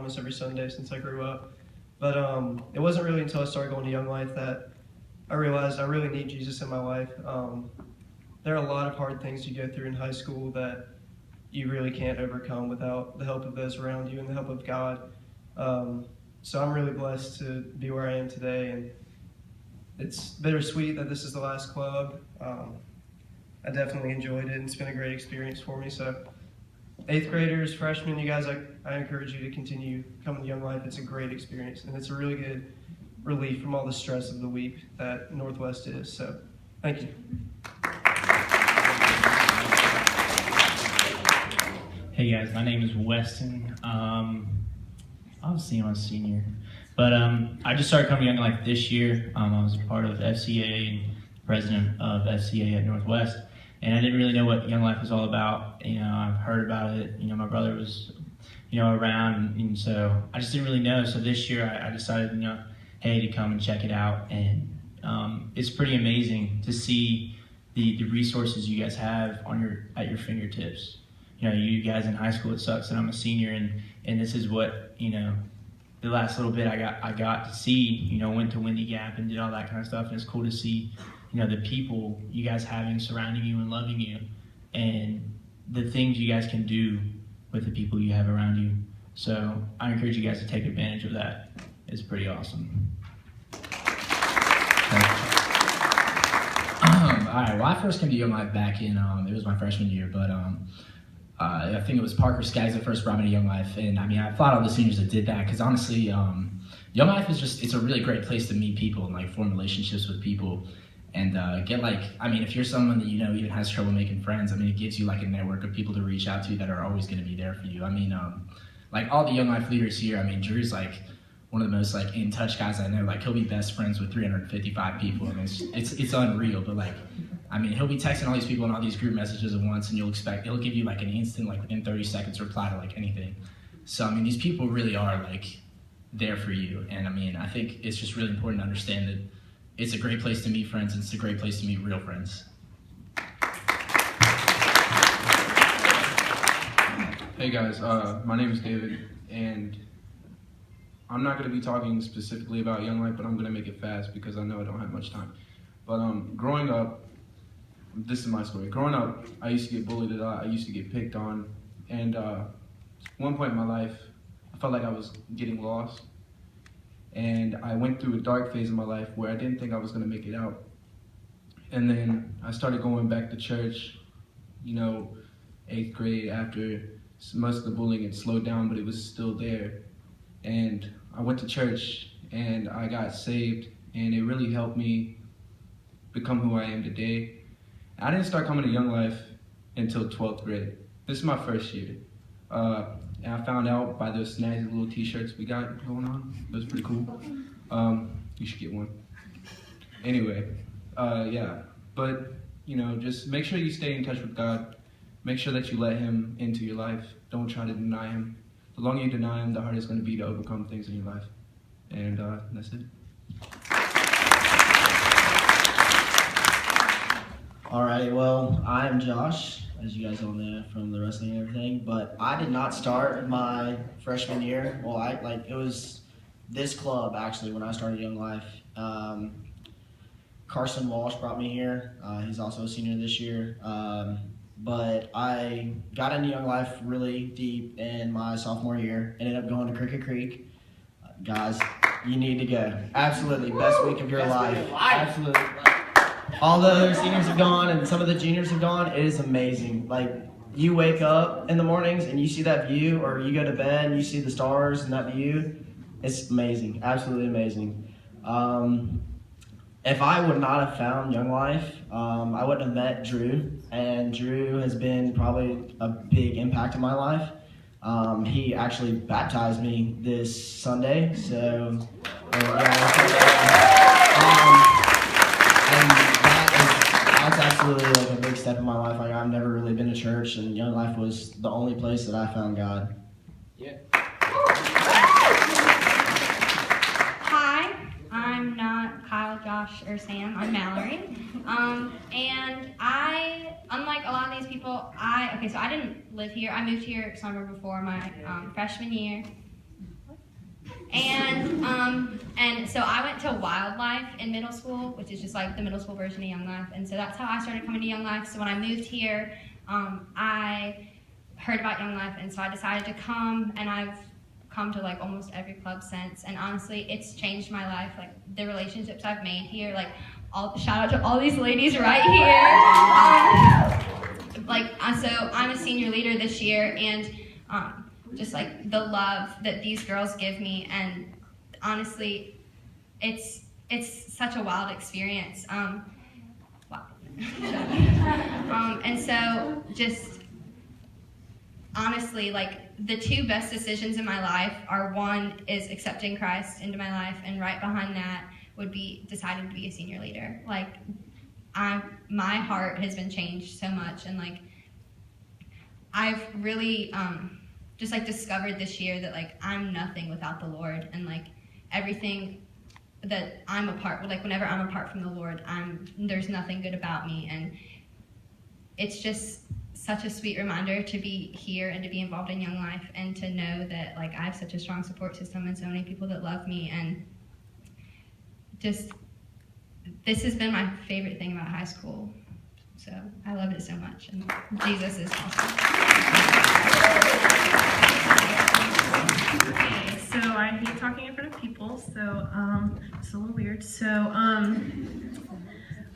almost every Sunday since I grew up. But it wasn't really until I started going to Young Life that I realized I really need Jesus in my life. There are a lot of hard things you go through in high school that you really can't overcome without the help of those around you and the help of God. So I'm really blessed to be where I am today, and it's bittersweet that this is the last club. I definitely enjoyed it, and it's been a great experience for me. So 8th graders, freshmen, you guys, I encourage you to continue coming to Young Life. It's a great experience, and it's a really good relief from all the stress of the week that Northwest is. So thank you. Hey guys, my name is Weston. Obviously I'm a senior, but I just started coming to Young Life this year. I was a part of FCA and president of FCA at Northwest, and I didn't really know what Young Life was all about. I've heard about it. My brother was, around, and so I just didn't really know. So this year I decided, hey, to come and check it out, and it's pretty amazing to see the resources you guys have at your fingertips. You guys in high school, it sucks that I'm a senior, and this is what, the last little bit I got to see, went to Windy Gap and did all that kind of stuff, and it's cool to see, the people you guys having surrounding you and loving you, and the things you guys can do with the people you have around you. So I encourage you guys to take advantage of that. It's pretty awesome. All right, well, I first came to Young Life back in, it was my freshman year, but I think it was Parker Skaggs that first brought me to Young Life, and I applaud all the seniors that did that, because honestly, Young Life is it's a really great place to meet people and form relationships with people, and get if you're someone that even has trouble making friends, it gives you a network of people to reach out to that are always going to be there for you. All the Young Life leaders here, Drew's one of the most in touch guys I know. He'll be best friends with 355 people. It's unreal, but he'll be texting all these people in all these group messages at once, and he'll give you an instant, within 30 seconds reply to anything. So these people really are there for you, and I think it's just really important to understand that it's a great place to meet friends, and it's a great place to meet real friends. Hey guys, my name is David, and I'm not going to be talking specifically about Young Life, but I'm going to make it fast because I know I don't have much time. But growing up, this is my story. Growing up, I used to get bullied a lot. I used to get picked on. And one point in my life, I felt like I was getting lost. And I went through a dark phase in my life where I didn't think I was going to make it out. And then I started going back to church, 8th grade, after most of the bullying had slowed down, but it was still there. And I went to church, and I got saved, and it really helped me become who I am today. I didn't start coming to Young Life until 12th grade. This is my first year. And I found out by those snazzy little t-shirts we got going on. It was pretty cool. You should get one. Anyway, yeah. But, just make sure you stay in touch with God. Make sure that you let Him into your life. Don't try to deny Him. The longer you deny Him, the harder it's going to be to overcome things in your life. And that's it. Alright, well, I'm Josh, as you guys all know from the wrestling and everything, but I did not start my freshman year. Well, it was this club, actually, when I started Young Life. Carson Walsh brought me here. He's also a senior this year. But I got into Young Life really deep in my sophomore year. Ended up going to Cricket Creek. Guys, you need to go. Absolutely, best week of your life. Absolutely. All the other seniors have gone and some of the juniors have gone. It is amazing. You wake up in the mornings and you see that view, or you go to bed and you see the stars and that view. It's amazing, absolutely amazing. If I would not have found Young Life, I wouldn't have met Drew, and Drew has been probably a big impact in my life. He actually baptized me this Sunday, so that's absolutely a big step in my life. I've never really been to church, and Young Life was the only place that I found God. Yeah. I'm not Kyle, Josh, or Sam. I'm Mallory. And I, unlike a lot of these people, so I didn't live here. I moved here summer before my freshman year. And so I went to Wildlife in middle school, which is just like the middle school version of Young Life. And so that's how I started coming to Young Life. So when I moved here, I heard about Young Life, and so I decided to come, and I've come to like almost every club since. And honestly, it's changed my life. Like the relationships I've made here, like shout out to all these ladies right here. So I'm a senior leader this year, and just like the love that these girls give me, and honestly, it's such a wild experience. Wow. And so just honestly, like the two best decisions in my life are, one is accepting Christ into my life, and right behind that would be deciding to be a senior leader. Like my heart has been changed so much, and like I've really just like discovered this year that like I'm nothing without the Lord, and like everything that I'm apart, like whenever I'm apart from the Lord, there's nothing good about me. And it's just such a sweet reminder to be here and to be involved in Young Life, and to know that like I have such a strong support system and so many people that love me. And just this has been my favorite thing about high school. So I love it so much, and Jesus is awesome. Okay, so I hate talking in front of people, so it's a little weird. So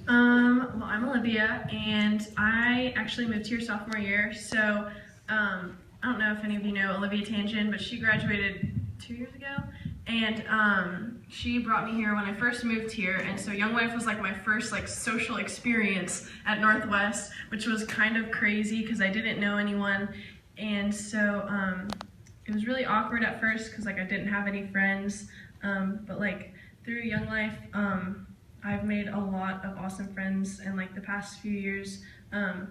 well, I'm Olivia, and I actually moved here sophomore year. So I don't know if any of you know Olivia Tangent, but she graduated 2 years ago, and she brought me here when I first moved here. And so Young Life was like my first like social experience at Northwest, which was kind of crazy because I didn't know anyone. And so it was really awkward at first because like I didn't have any friends, but like through Young Life, I've made a lot of awesome friends in like the past few years. But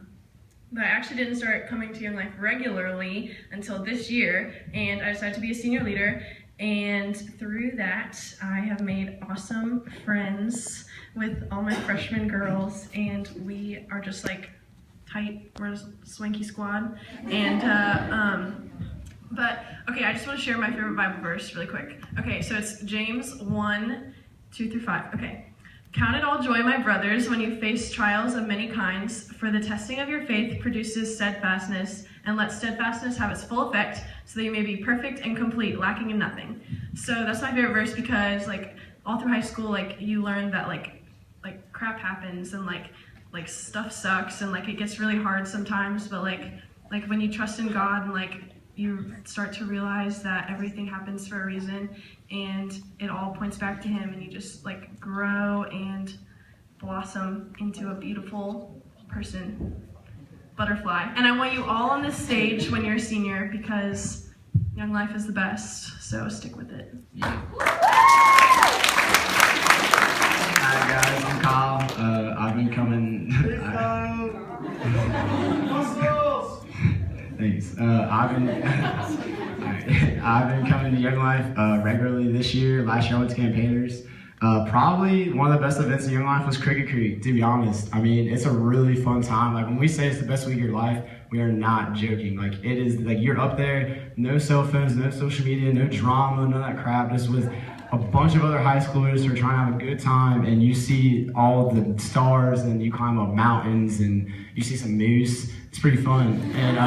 I actually didn't start coming to Young Life regularly until this year, and I decided to be a senior leader. And through that, I have made awesome friends with all my freshman girls, and we are just like tight. We're a swanky squad. And but okay, I just want to share my favorite Bible verse really quick. Okay, so it's James 1:2-5. Okay. Count it all joy, my brothers, when you face trials of many kinds, for the testing of your faith produces steadfastness, and let steadfastness have its full effect, so that you may be perfect and complete, lacking in nothing. So that's my favorite verse, because like all through high school, like you learn that like crap happens, and like stuff sucks, and like it gets really hard sometimes, but like when you trust in God, and like you start to realize that everything happens for a reason, and it all points back to Him, and you just like grow and blossom into a beautiful person, butterfly. And I want you all on this stage when you're a senior, because Young Life is the best, so stick with it. Yeah. Hi guys, I'm Kyle. I've been coming. Thanks. I've been coming to Young Life regularly this year. Last year I went to Campaigners. Probably one of the best events in Young Life was Cricket Creek, to be honest. I mean, it's a really fun time. Like when we say it's the best week of your life, we are not joking. Like it is, like you're up there, no cell phones, no social media, no drama, none of that crap, just with a bunch of other high schoolers who are trying to have a good time, and you see all the stars, and you climb up mountains, and you see some moose. It's pretty fun. And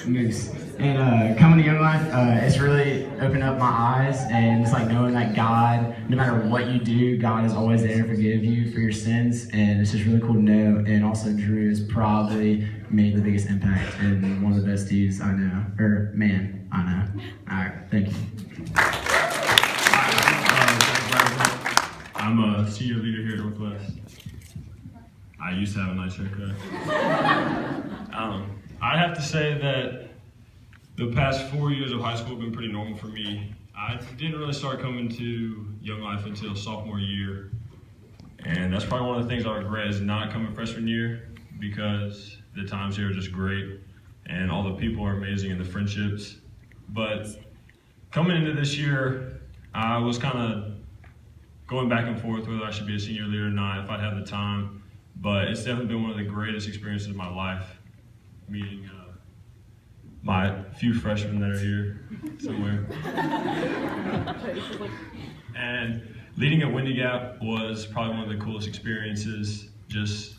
moose. And coming to Young Life, it's really opened up my eyes, and it's like knowing that God, no matter what you do, God is always there to forgive you for your sins, and it's just really cool to know. And also Drew has probably made the biggest impact, and one of the best dudes I know, or man I know. All right, thank you. I'm a senior leader here at Northwest. I used to have a nice haircut. I have to say that the past 4 years of high school have been pretty normal for me. I didn't really start coming to Young Life until sophomore year. And that's probably one of the things I regret, is not coming freshman year, because the times here are just great and all the people are amazing and the friendships. But coming into this year, I was kind of going back and forth whether I should be a senior leader or not, if I'd have the time. But it's definitely been one of the greatest experiences of my life, meeting my few freshmen that are here somewhere. And leading at Windy Gap was probably one of the coolest experiences, just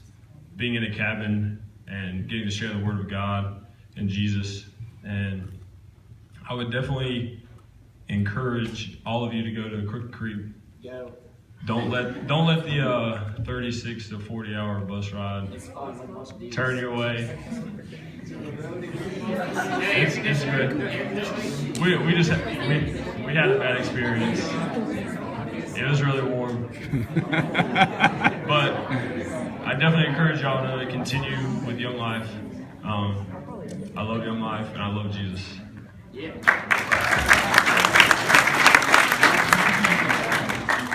being in a cabin and getting to share the Word of God and Jesus. And I would definitely encourage all of you to go to Crooked Creek. Don't let the 36 to 40 hour bus ride turn your way. It's good. We had a bad experience. It was really warm, but I definitely encourage y'all to continue with Young Life. I love Young Life and I love Jesus.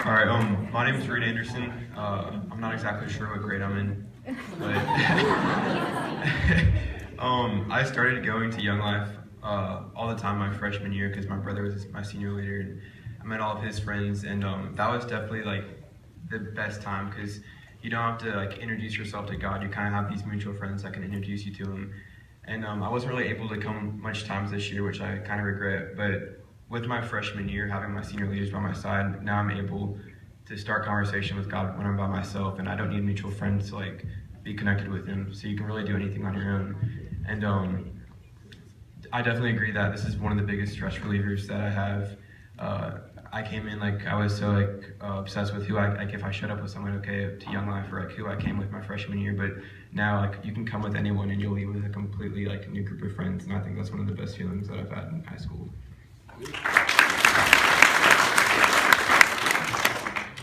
All right, my name is Reed Anderson. I'm not exactly sure what grade I'm in, but I started going to Young Life all the time my freshman year because my brother was my senior leader, and I met all of his friends, and that was definitely like the best time because you don't have to like introduce yourself to God. You kind of have these mutual friends that can introduce you to Him. And I wasn't really able to come much times this year, which I kind of regret, but with my freshman year, having my senior leaders by my side, now I'm able to start conversation with God when I'm by myself, and I don't need mutual friends to like be connected with Him. So you can really do anything on your own. And I definitely agree that this is one of the biggest stress relievers that I have. I came in like I was so like obsessed with who if I showed up with someone to Young Life, or like who I came with my freshman year, but now like you can come with anyone and you'll leave with a completely like new group of friends, and I think that's one of the best feelings that I've had in high school.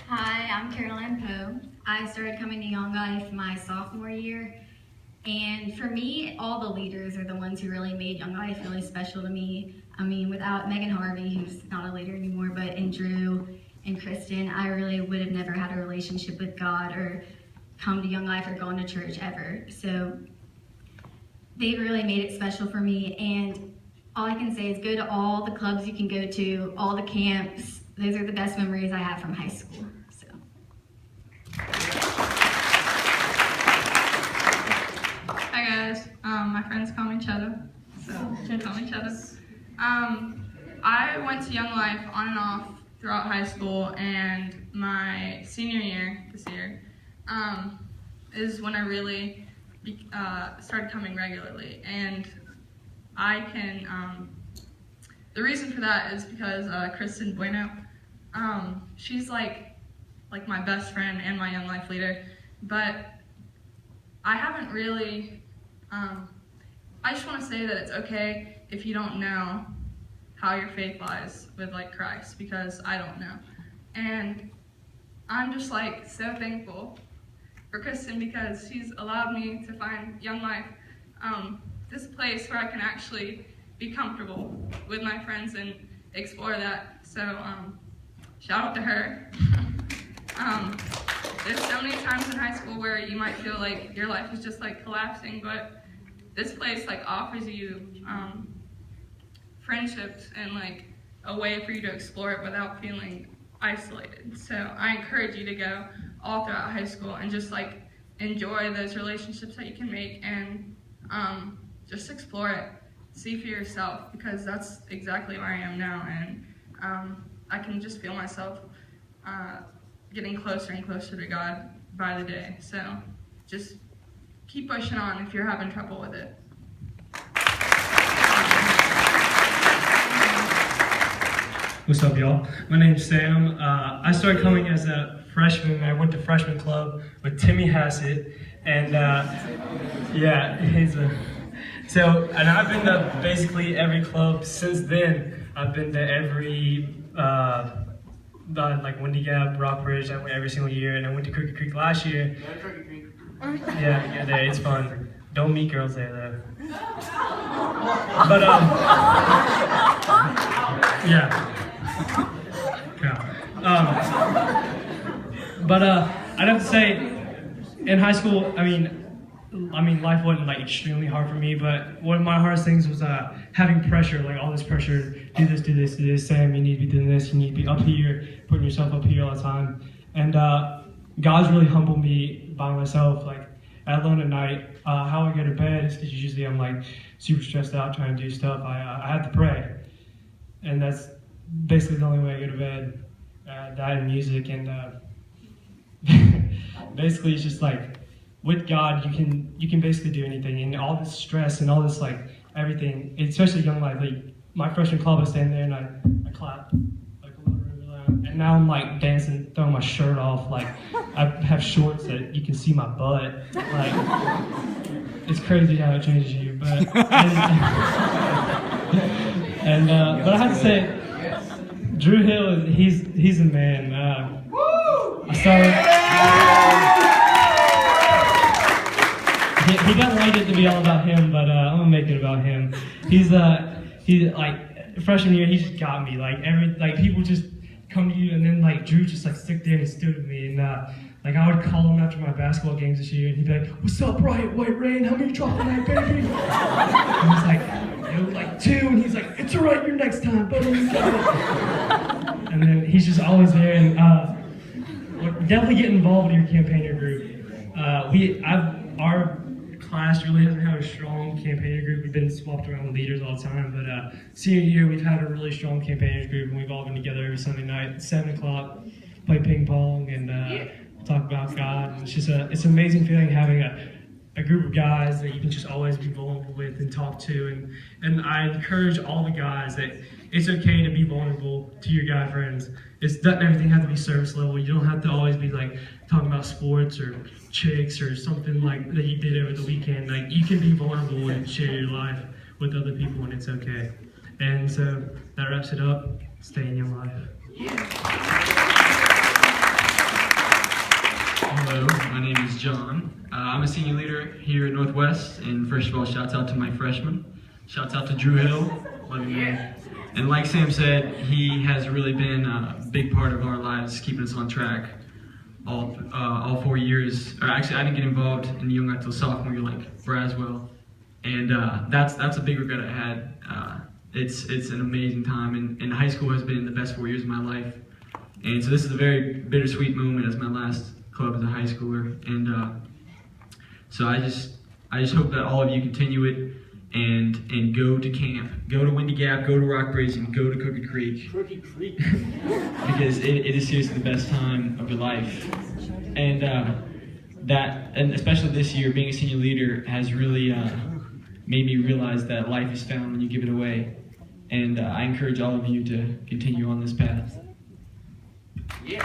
Hi, I'm Caroline Poe. I started coming to Young Life my sophomore year, and for me, all the leaders are the ones who really made Young Life really special to me. I mean, without Megan Harvey, who's not a leader anymore, and Drew and Kristen, I really would have never had a relationship with God or come to Young Life or gone to church ever. So they really made it special for me, and all I can say is go to all the clubs you can go to, all the camps. Those are the best memories I have from high school. So. Hi guys, my friends call me Cheddar, so call me Cheddar. I went to Young Life on and off throughout high school, and my senior year this year is when I really started coming regularly. And I can, the reason for that is because Kristen Bueno, she's like my best friend and my Young Life leader, but I haven't really, I just want to say that it's okay if you don't know how your faith lies with like Christ, because I don't know. And I'm just like so thankful for Kristen because she's allowed me to find Young Life, this place where I can actually be comfortable with my friends and explore that. So shout out to her. There's so many times in high school where you might feel like your life is just like collapsing, but this place like offers you friendships and like a way for you to explore it without feeling isolated. So I encourage you to go all throughout high school and just like enjoy those relationships that you can make, and just explore it, see for yourself, because that's exactly where I am now, and I can just feel myself getting closer and closer to God by the day. So just keep pushing on if you're having trouble with it. What's up, y'all? My name's Sam. I started coming as a freshman. I went to freshman club with Timmy Hassett, and yeah, and I've been to basically every club since then. I've been to every like Windy Gap, Rockbridge. I went every single year, and I went to Crooked Creek last year. Yeah, there, it's fun. Don't meet girls there though. But yeah. I'd have to say, in high school, I mean, life wasn't like extremely hard for me, but one of my hardest things was having pressure, like all this pressure, do this, Sam, you need to be doing this, you need to be up here, putting yourself up here all the time. And God's really humbled me by myself, like alone at night. How I go to bed is because usually I'm like super stressed out trying to do stuff, I had to pray, and that's basically the only way I go to bed. That and music, and basically it's just like with God you can basically do anything, and all this stress and all this like everything, especially Young Life. Like my freshman club, I stand there and I clap like a little really loud, and now I'm like dancing, throwing my shirt off, like I have shorts that you can see my butt. Like it's crazy how it changes you, but but I have to say, Drew Hill he's a man. I saw he doesn't like it to be all about him, but I'm gonna make it about him. He's like freshman year, he just got me. Like people just come to you, and then like Drew just like stick there and he stood with me, and like I would call him after my basketball games this year, and he'd be like, "What's up, White Rain? How many dropped tonight, baby?" And he's like, like 2, and he's like, "It's alright, you're next time, buddy." And then he's just always there, and definitely get involved in your campaigner group. Our class really hasn't had a strong campaigner group. We've been swapped around with leaders all the time, but senior year we've had a really strong campaigners group, and we've all been together every Sunday night at 7 o'clock, play ping pong and talk about God. And it's an amazing feeling having a group of guys that you can just always be vulnerable with and talk to. And I encourage all the guys that it's okay to be vulnerable to your guy friends. It doesn't everything have to be service level. You don't have to always be like talking about sports or chicks or something like that you did over the weekend. Like you can be vulnerable and share your life with other people, and it's okay. And so that wraps it up. Stay in your life. Hello, my name is John. I'm a senior leader here at Northwest, and first of all, shouts out to my freshmen. Shouts out to Drew Hill. Love you, man. And like Sam said, he has really been a big part of our lives, keeping us on track all 4 years. Or actually, I didn't get involved in Young Life until sophomore year, like Braswell, and that's a big regret I had. It's an amazing time, and high school has been the best 4 years of my life. And so this is a very bittersweet moment as my last club as a high schooler, and so I just hope that all of you continue it and go to camp, go to Windy Gap, go to Rock Bridge, and go to Crooked Creek. Because it is seriously the best time of your life, and and especially this year, being a senior leader has really made me realize that life is found when you give it away, and I encourage all of you to continue on this path. Hey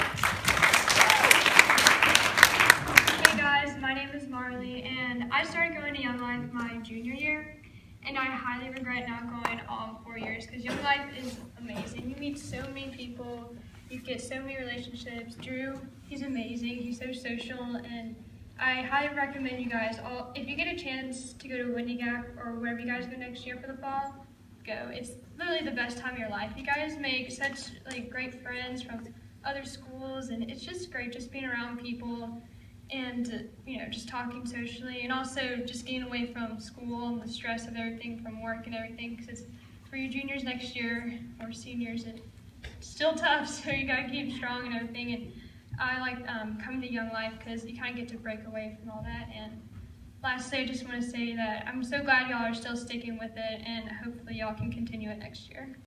guys, my name is Marley, and I started going to Young Life my junior year, and I highly regret not going all 4 years because Young Life is amazing. You meet so many people, you get so many relationships. Drew, he's amazing, he's so social, and I highly recommend you guys all, if you get a chance to go to Windy Gap or wherever you guys go next year for the fall, go. It's literally the best time of your life. You guys make such like great friends from other schools, and it's just great just being around people and just talking socially, and also just getting away from school and the stress of everything from work and everything, because for you juniors next year or seniors it's still tough, so you gotta keep strong and everything. And I like coming to Young Life because you kind of get to break away from all that. And lastly, I just want to say that I'm so glad y'all are still sticking with it, and hopefully y'all can continue it next year.